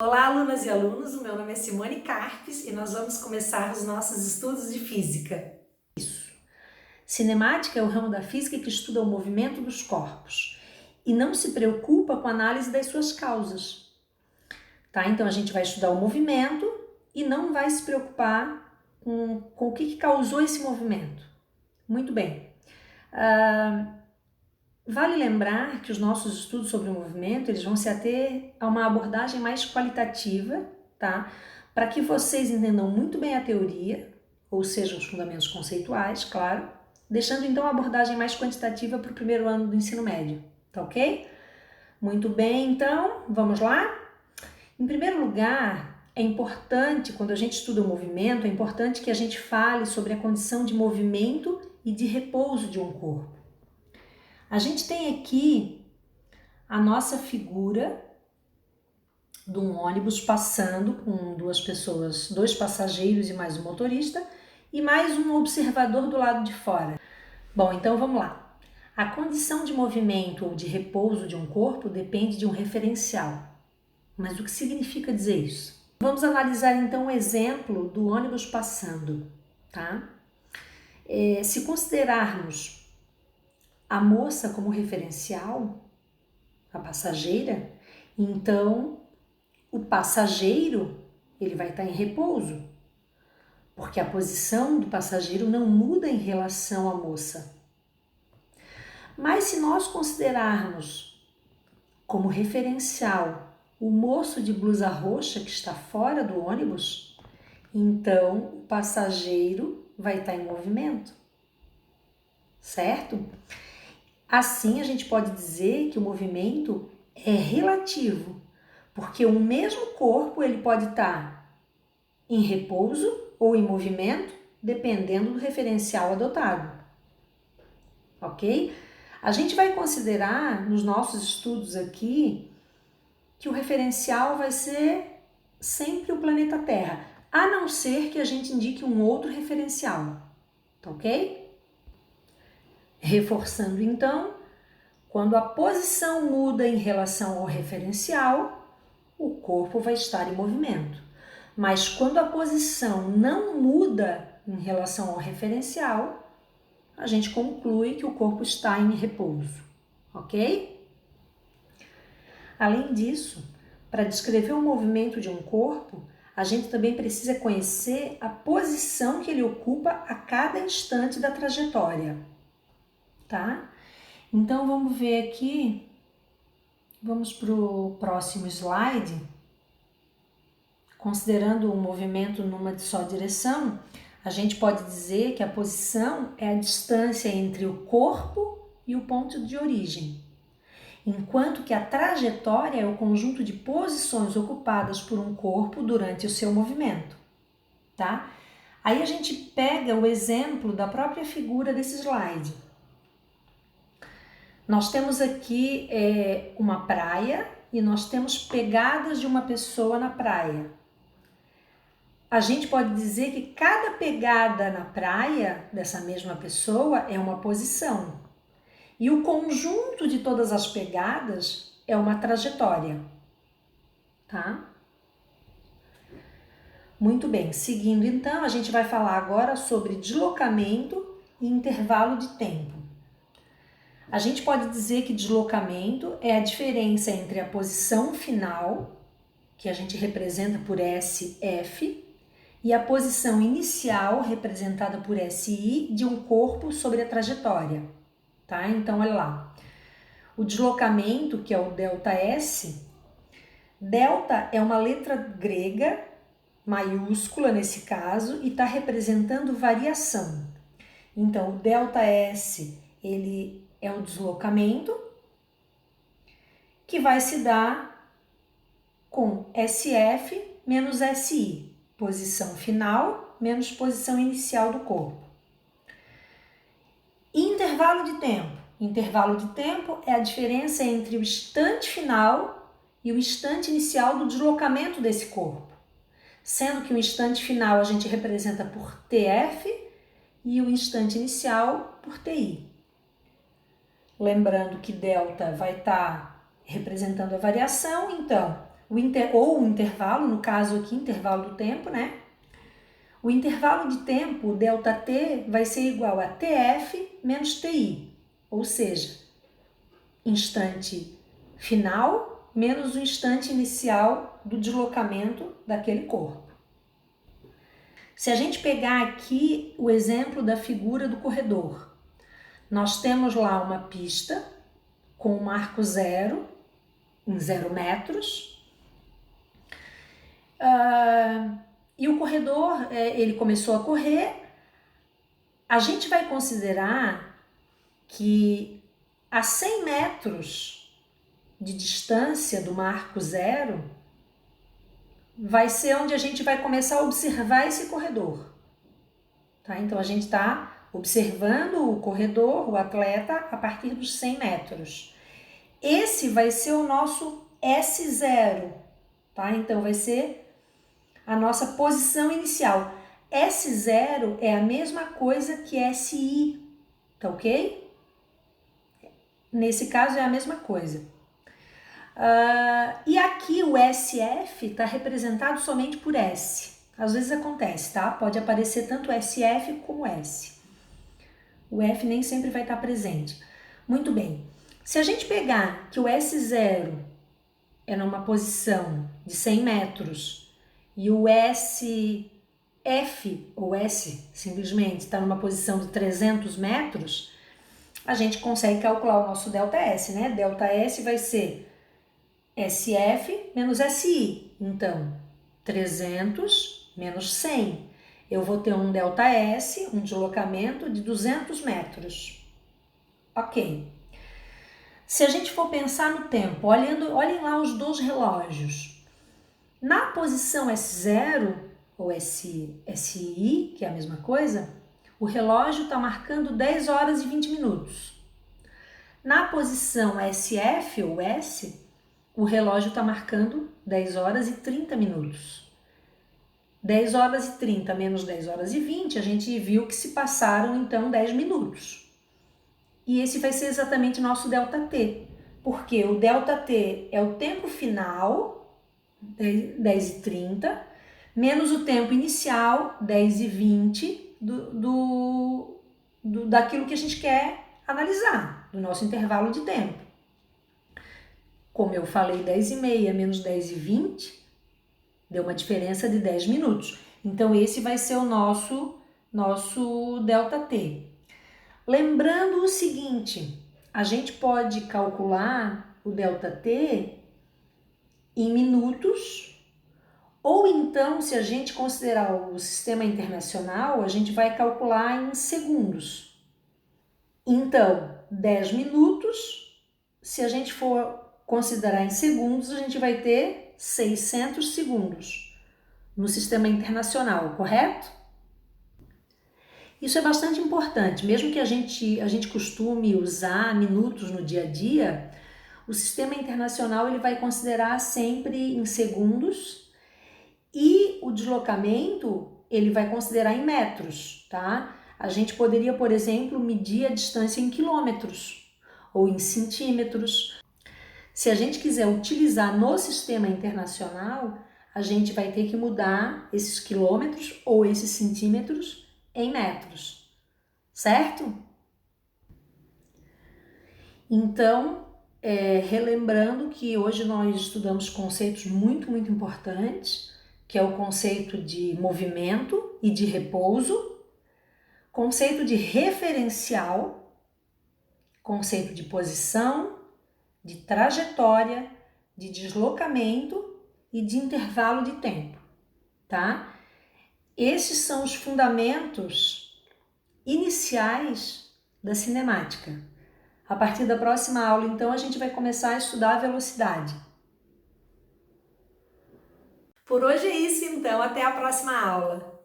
Olá, alunas e alunos, o meu nome é Simone Carpes e nós vamos começar os nossos estudos de física. Cinemática é o ramo da física que estuda o movimento dos corpos e não se preocupa com a análise das suas causas. Tá? Então a gente vai estudar o movimento e não vai se preocupar com o que causou esse movimento. Muito bem. Vale lembrar que os nossos estudos sobre o movimento eles vão se ater a uma abordagem mais qualitativa, tá? Para que vocês entendam muito bem a teoria, ou seja, os fundamentos conceituais, claro, deixando então a abordagem mais quantitativa para o primeiro ano do ensino médio, tá ok? Muito bem, então, vamos lá? Em primeiro lugar, é importante, quando a gente estuda o movimento, é importante que a gente fale sobre a condição de movimento e de repouso de um corpo. A gente tem aqui a nossa figura de um ônibus passando com duas pessoas, dois passageiros e mais um motorista e mais um observador do lado de fora. Bom, então vamos lá. A condição de movimento ou de repouso de um corpo depende de um referencial. Mas o que significa dizer isso? Vamos analisar então o exemplo do ônibus passando, tá? Se considerarmos a moça como referencial, a passageira, então o passageiro ele vai estar em repouso, porque a posição do passageiro não muda em relação à moça. Mas se nós considerarmos como referencial o moço de blusa roxa que está fora do ônibus, então o passageiro vai estar em movimento, certo? Assim, a gente pode dizer que o movimento é relativo, porque o mesmo corpo ele pode estar em repouso ou em movimento, dependendo do referencial adotado. Ok? A gente vai considerar nos nossos estudos aqui que o referencial vai ser sempre o planeta Terra, a não ser que a gente indique um outro referencial. Ok? Reforçando então, quando a posição muda em relação ao referencial, o corpo vai estar em movimento. Mas quando a posição não muda em relação ao referencial, a gente conclui que o corpo está em repouso, ok? Além disso, para descrever o movimento de um corpo, a gente também precisa conhecer a posição que ele ocupa a cada instante da trajetória, tá? Então vamos ver aqui, vamos para o próximo slide. Considerando o movimento numa só direção, a gente pode dizer que a posição é a distância entre o corpo e o ponto de origem, enquanto que a trajetória é o conjunto de posições ocupadas por um corpo durante o seu movimento, tá? Aí a gente pega o exemplo da própria figura desse slide. Nós temos aqui uma praia e nós temos pegadas de uma pessoa na praia. A gente pode dizer que cada pegada na praia dessa mesma pessoa é uma posição. E o conjunto de todas as pegadas é uma trajetória. Tá? Muito bem, seguindo então, a gente vai falar agora sobre deslocamento e intervalo de tempo. A gente pode dizer que deslocamento é a diferença entre a posição final, que a gente representa por SF, e a posição inicial, representada por SI, de um corpo sobre a trajetória. Tá? Então, olha lá. O deslocamento, que é o ΔS, delta é uma letra grega, maiúscula nesse caso, e está representando variação. Então, o ΔS, ele é o deslocamento, que vai se dar com SF menos SI, posição final menos posição inicial do corpo. Intervalo de tempo. Intervalo de tempo é a diferença entre o instante final e o instante inicial do deslocamento desse corpo. Sendo que o instante final a gente representa por TF e o instante inicial por TI. Lembrando que delta vai estar representando a variação, então ou o intervalo, no caso aqui, intervalo do tempo, né? O intervalo de tempo, ΔT, vai ser igual a TF menos TI, ou seja, instante final menos o instante inicial do deslocamento daquele corpo. Se a gente pegar aqui o exemplo da figura do corredor, nós temos lá uma pista com um marco zero, em 0 metros, e o corredor, ele começou a correr. A gente vai considerar que a 100 metros de distância do marco zero vai ser onde a gente vai começar a observar esse corredor. Tá? Então, a gente está observando o corredor, o atleta, a partir dos 100 metros. Esse vai ser o nosso S0, tá? Então, vai ser a nossa posição inicial. S0 é a mesma coisa que SI, tá ok? Nesse caso é a mesma coisa. E aqui o SF está representado somente por S. Às vezes acontece, tá? Pode aparecer tanto SF como S. O F nem sempre vai estar presente. Muito bem. Se a gente pegar que o S0 é numa posição de 100 metros e o SF, ou S, simplesmente, está numa posição de 300 metros, a gente consegue calcular o nosso ΔS, né? ΔS vai ser SF menos SI. Então, 300 menos 100. Eu vou ter um ΔS, um deslocamento de 200 metros. Ok. Se a gente for pensar no tempo, olhem lá os dois relógios. Na posição S0 ou SI, que é a mesma coisa, o relógio está marcando 10 horas e 20 minutos. Na posição SF ou S, o relógio está marcando 10 horas e 30 minutos. 10 horas e 30 menos 10 horas e 20, a gente viu que se passaram então 10 minutos. E esse vai ser exatamente nosso ΔT, porque o ΔT é o tempo final, 10 e 30, menos o tempo inicial, 10 e 20, daquilo que a gente quer analisar, do nosso intervalo de tempo. Como eu falei, 10 e meia menos 10 e 20, deu uma diferença de 10 minutos. Então, esse vai ser o nosso ΔT. Lembrando o seguinte, a gente pode calcular o ΔT em minutos, ou então, se a gente considerar o sistema internacional, a gente vai calcular em segundos. Então, 10 minutos, se a gente for considerar em segundos, a gente vai ter 600 segundos no sistema internacional, correto? Isso é bastante importante, mesmo que a gente costume usar minutos no dia a dia, o sistema internacional ele vai considerar sempre em segundos e o deslocamento ele vai considerar em metros, tá? A gente poderia, por exemplo, medir a distância em quilômetros ou em centímetros. Se a gente quiser utilizar no sistema internacional, a gente vai ter que mudar esses quilômetros ou esses centímetros em metros, certo? Então, relembrando que hoje nós estudamos conceitos muito importantes, que é o conceito de movimento e de repouso, conceito de referencial, conceito de posição, de trajetória, de deslocamento e de intervalo de tempo, tá? Esses são os fundamentos iniciais da cinemática. A partir da próxima aula, então, a gente vai começar a estudar a velocidade. Por hoje é isso, então. Até a próxima aula.